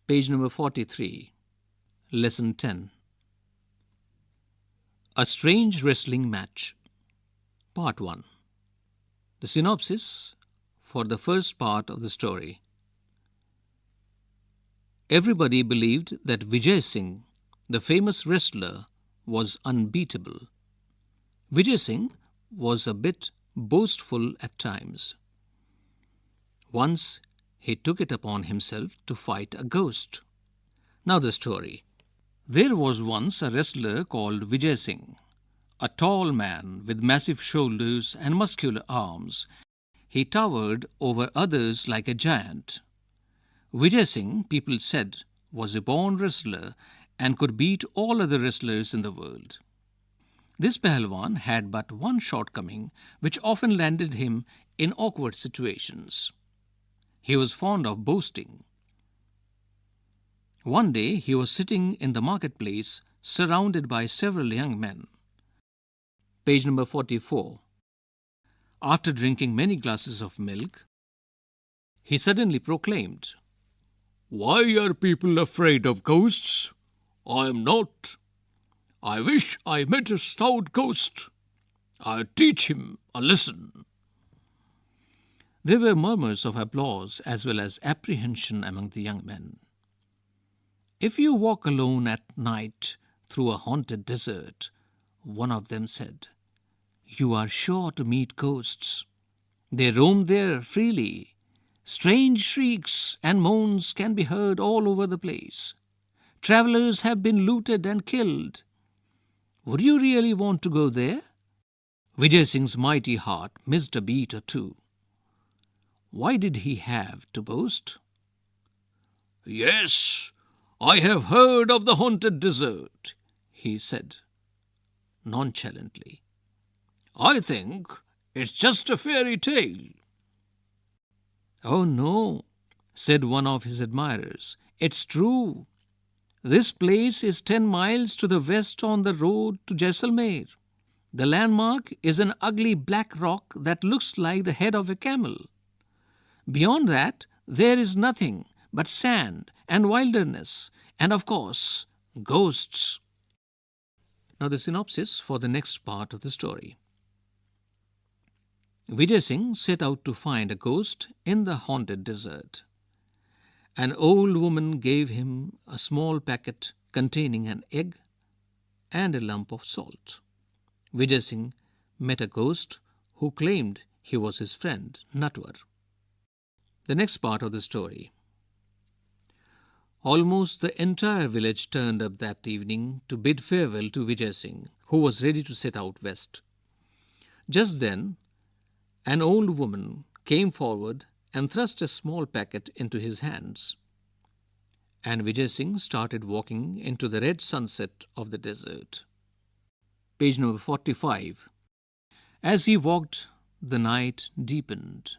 Page number 43. Lesson 10. A Strange Wrestling Match. Part 1. The synopsis for the first part of the story. Everybody believed that Vijay Singh, the famous wrestler, was unbeatable. Vijay Singh was a bit boastful at times. Once he took it upon himself to fight a ghost. Now the story. There was once a wrestler called Vijay Singh, a tall man with massive shoulders and muscular arms. He towered over others like a giant. Vijay Singh, people said, was a born wrestler and could beat all other wrestlers in the world. This Pahalwan had but one shortcoming, which often landed him in awkward situations. He was fond of boasting. One day he was sitting in the marketplace surrounded by several young men. Page number 44. After drinking many glasses of milk, he suddenly proclaimed, "Why are people afraid of ghosts? I am not. I wish I met a stout ghost. I'd teach him a lesson." There were murmurs of applause as well as apprehension among the young men. "If you walk alone at night through a haunted desert," one of them said, "you are sure to meet ghosts. They roam there freely. Strange shrieks and moans can be heard all over the place. Travelers have been looted and killed. Would you really want to go there?" Vijay Singh's mighty heart missed a beat or two. Why did he have to boast? "Yes, I have heard of the haunted desert," he said nonchalantly. "I think it's just a fairy tale." "Oh no," said one of his admirers. "It's true. This place is 10 miles to the west on the road to Jaisalmer. The landmark is an ugly black rock that looks like the head of a camel. Beyond that, there is nothing but sand and wilderness, and of course, ghosts." Now the synopsis for the next part of the story. Vijay Singh set out to find a ghost in the haunted desert. An old woman gave him a small packet containing an egg and a lump of salt. Vijay Singh met a ghost who claimed he was his friend, Natwar. The next part of the story. Almost the entire village turned up that evening to bid farewell to Vijay Singh, who was ready to set out west. Just then, an old woman came forward and thrust a small packet into his hands. And Vijay Singh started walking into the red sunset of the desert. Page number 45. As he walked, the night deepened.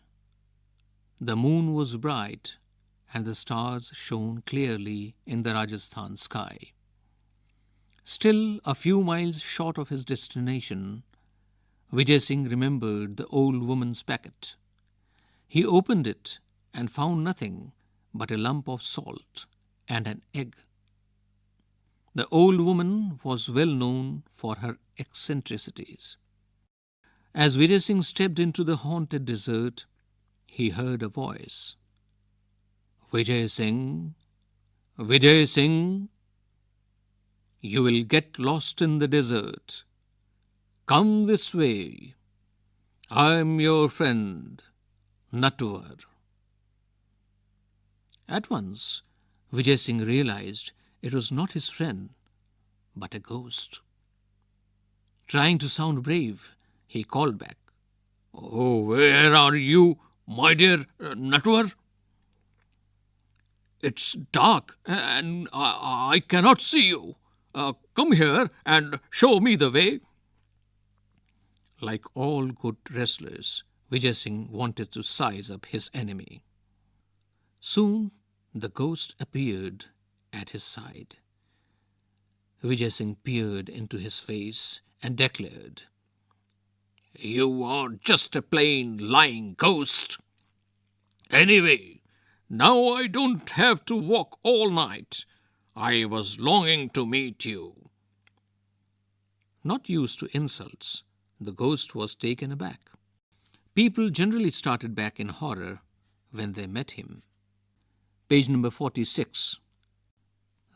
The moon was bright, and the stars shone clearly in the Rajasthan sky. Still a few miles short of his destination, Vijay Singh remembered the old woman's packet. He opened it and found nothing but a lump of salt and an egg. The old woman was well known for her eccentricities. As Vijay Singh stepped into the haunted desert, he heard a voice. "Vijay Singh, Vijay Singh, you will get lost in the desert. Come this way. I am your friend, Natwar." At once, Vijay Singh realized it was not his friend, but a ghost. Trying to sound brave, he called back, "Oh, where are you, my dear Natwar? It's dark and I cannot see you. Come here and show me the way." Like all good wrestlers, Vijay Singh wanted to size up his enemy. Soon the ghost appeared at his side. Vijay Singh peered into his face and declared, "You are just a plain lying ghost. Anyway, Now I don't have to walk all night. I was longing to meet you." Not used to insults, the ghost was taken aback. People generally started back in horror when they met him. Page number 46.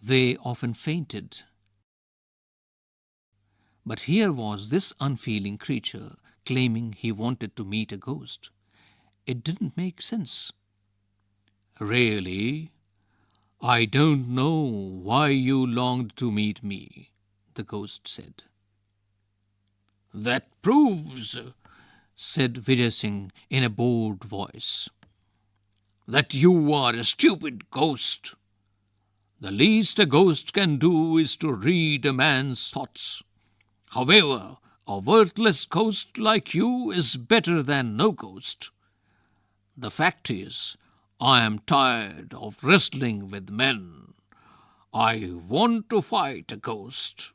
They often fainted. But here was this unfeeling creature claiming he wanted to meet a ghost. It didn't make sense. "Really, I don't know why you longed to meet me," the ghost said. "That proves," said Vijay Singh in a bored voice, "that you are a stupid ghost. The least a ghost can do is to read a man's thoughts. However, a worthless ghost like you is better than no ghost. The fact is, I am tired of wrestling with men. I want to fight a ghost."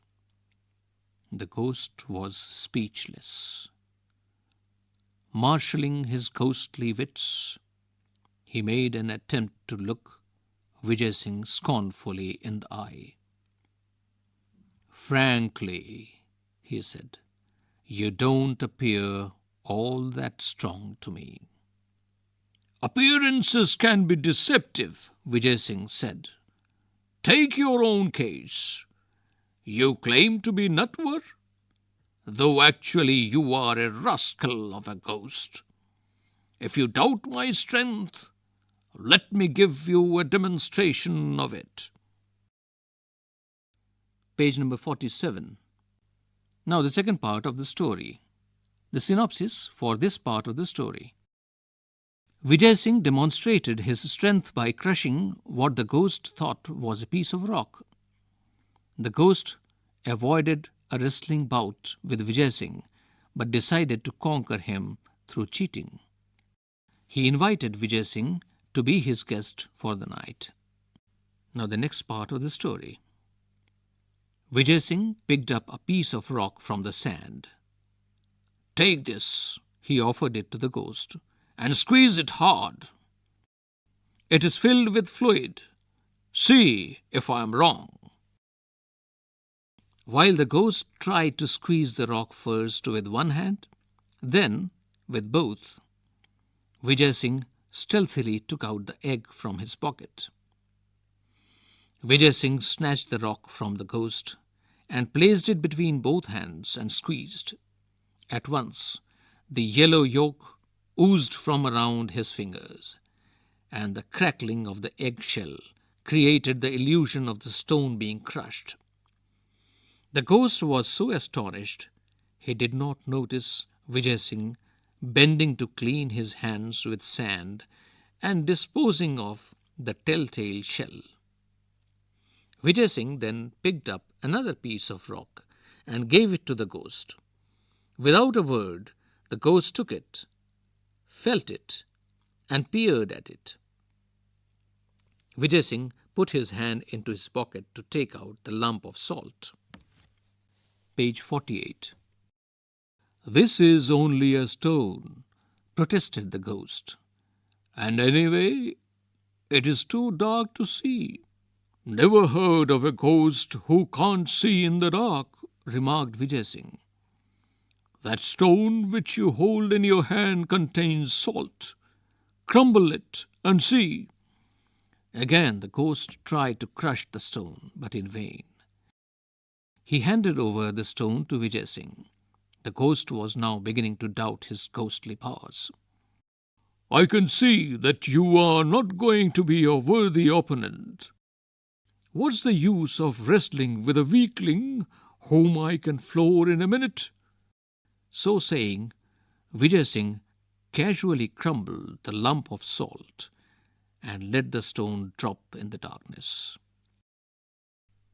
The ghost was speechless. Marshalling his ghostly wits, he made an attempt to look Vijay Singh scornfully in the eye. "Frankly," he said, "you don't appear all that strong to me." "Appearances can be deceptive," Vijay Singh said. "Take your own case. You claim to be Natwar, though actually you are a rascal of a ghost. If you doubt my strength, let me give you a demonstration of it." Page number 47. Now the second part of the story. The synopsis for this part of the story. Vijay Singh demonstrated his strength by crushing what the ghost thought was a piece of rock. The ghost avoided a wrestling bout with Vijay Singh, but decided to conquer him through cheating. He invited Vijay Singh to be his guest for the night. Now the next part of the story. Vijay Singh picked up a piece of rock from the sand. "Take this," he offered it to the ghost, "and squeeze it hard. It is filled with fluid. See if I am wrong." While the ghost tried to squeeze the rock first with one hand, then with both, Vijay Singh stealthily took out the egg from his pocket. Vijay Singh snatched the rock from the ghost and placed it between both hands and squeezed. At once, the yellow yolk oozed from around his fingers, and the crackling of the eggshell created the illusion of the stone being crushed. The ghost was so astonished, he did not notice Vijay Singh bending to clean his hands with sand and disposing of the telltale shell. Vijay Singh then picked up another piece of rock and gave it to the ghost. Without a word, the ghost took it, felt it, and peered at it. Vijay Singh put his hand into his pocket to take out the lump of salt. Page 48. "This is only a stone," protested the ghost. "And anyway, it is too dark to see." "Never heard of a ghost who can't see in the dark," remarked Vijay Singh. "That stone which you hold in your hand contains salt. Crumble it and see." Again the ghost tried to crush the stone, but in vain. He handed over the stone to Vijay Singh. The ghost was now beginning to doubt his ghostly powers. "I can see that you are not going to be a worthy opponent. What's the use of wrestling with a weakling whom I can floor in a minute?" So saying, Vijay Singh casually crumbled the lump of salt and let the stone drop in the darkness.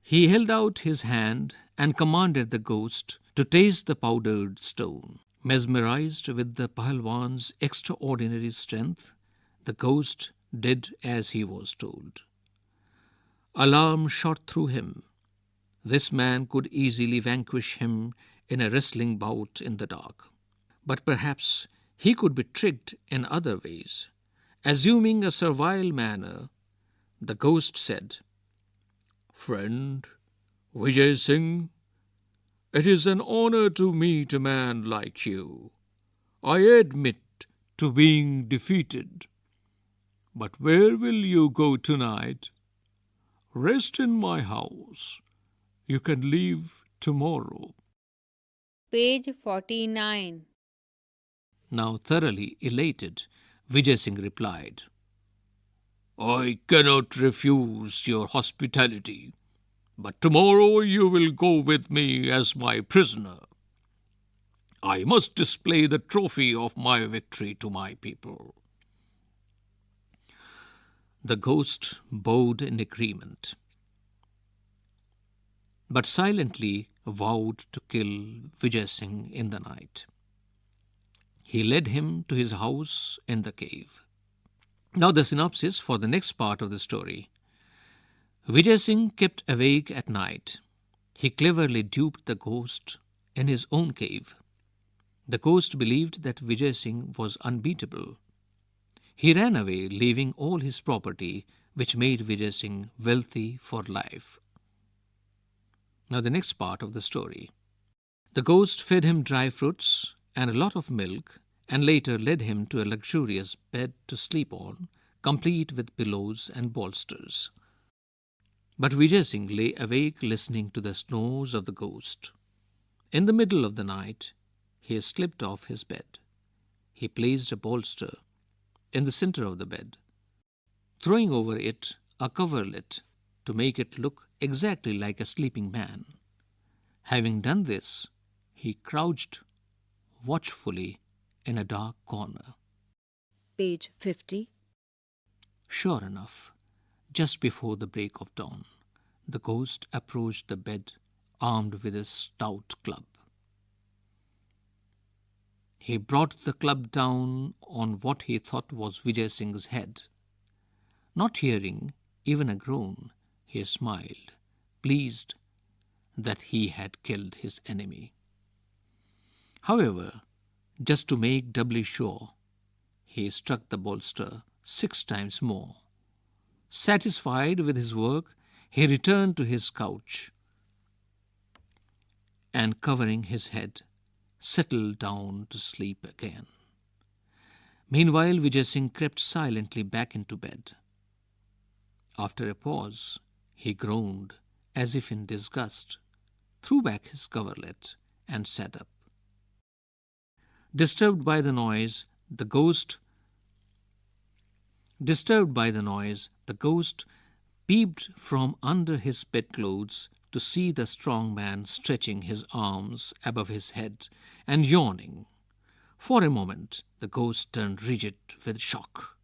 He held out his hand and commanded the ghost to taste the powdered stone. Mesmerized with the Pahalwan's extraordinary strength, the ghost did as he was told. Alarm shot through him. This man could easily vanquish him in a wrestling bout in the dark. But perhaps he could be tricked in other ways, Assuming a servile manner, the ghost said, "Friend Vijay Singh, it is an honor to meet a man like you. I admit to being defeated. But where will you go tonight? Rest in my house. You can leave tomorrow." Page 49. Now thoroughly elated, Vijay Singh replied, "I cannot refuse your hospitality, but tomorrow you will go with me as my prisoner. I must display the trophy of my victory to my people." The ghost bowed in agreement, but silently vowed to kill Vijay Singh in the night. He led him to his house in the cave. Now the synopsis for the next part of the story. Vijay Singh kept awake at night. He cleverly duped the ghost in his own cave. The ghost believed that Vijay Singh was unbeatable. He ran away, leaving all his property, which made Vijay Singh wealthy for life. Now the next part of the story. The ghost fed him dry fruits and a lot of milk, and later led him to a luxurious bed to sleep on, complete with pillows and bolsters. But Vijay Singh lay awake listening to the snores of the ghost. In the middle of the night, he slipped off his bed. He placed a bolster in the center of the bed, throwing over it a coverlet to make it look exactly like a sleeping man. Having done this, he crouched watchfully in a dark corner. Page 50. Sure enough, just before the break of dawn, the ghost approached the bed armed with a stout club. He brought the club down on what he thought was Vijay Singh's head. Not hearing even a groan, he smiled, pleased that he had killed his enemy. However, just to make doubly sure, he struck the bolster 6 times more. Satisfied with his work, he returned to his couch and, covering his head, settled down to sleep again. Meanwhile, Vijay Singh crept silently back into bed. After a pause, he groaned as if in disgust, threw back his coverlet, and sat up. Disturbed by the noise, the ghost peeped from under his bedclothes to see the strong man stretching his arms above his head and yawning. For a moment, the ghost turned rigid with shock.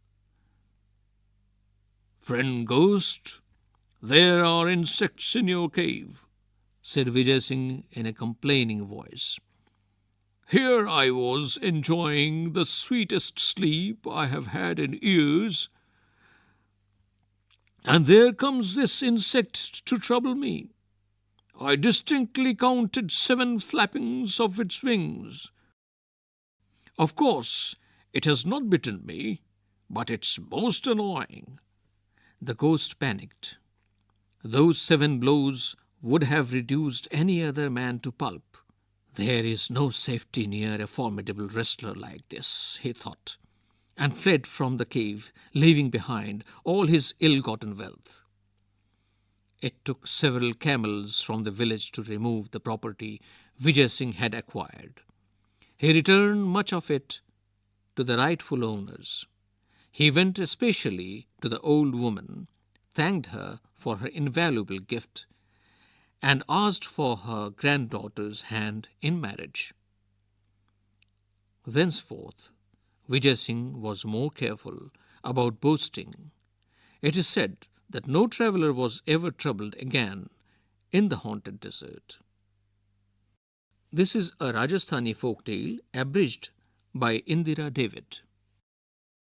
"Friend ghost, there are insects in your cave," said Vijay Singh in a complaining voice. "Here I was enjoying the sweetest sleep I have had in years, and there comes this insect to trouble me. I distinctly counted 7 flappings of its wings. Of course, it has not bitten me, but it's most annoying." The ghost panicked. Those 7 blows would have reduced any other man to pulp. There is no safety near a formidable wrestler like this, he thought, and fled from the cave, leaving behind all his ill-gotten wealth. It took several camels from the village to remove the property Vijay Singh had acquired. He returned much of it to the rightful owners. He went especially to the old woman, thanked her for her invaluable gift, and asked for her granddaughter's hand in marriage. Thenceforth, Vijay Singh was more careful about boasting. It is said that no traveller was ever troubled again in the haunted desert. This is a Rajasthani folk tale abridged by Indira David.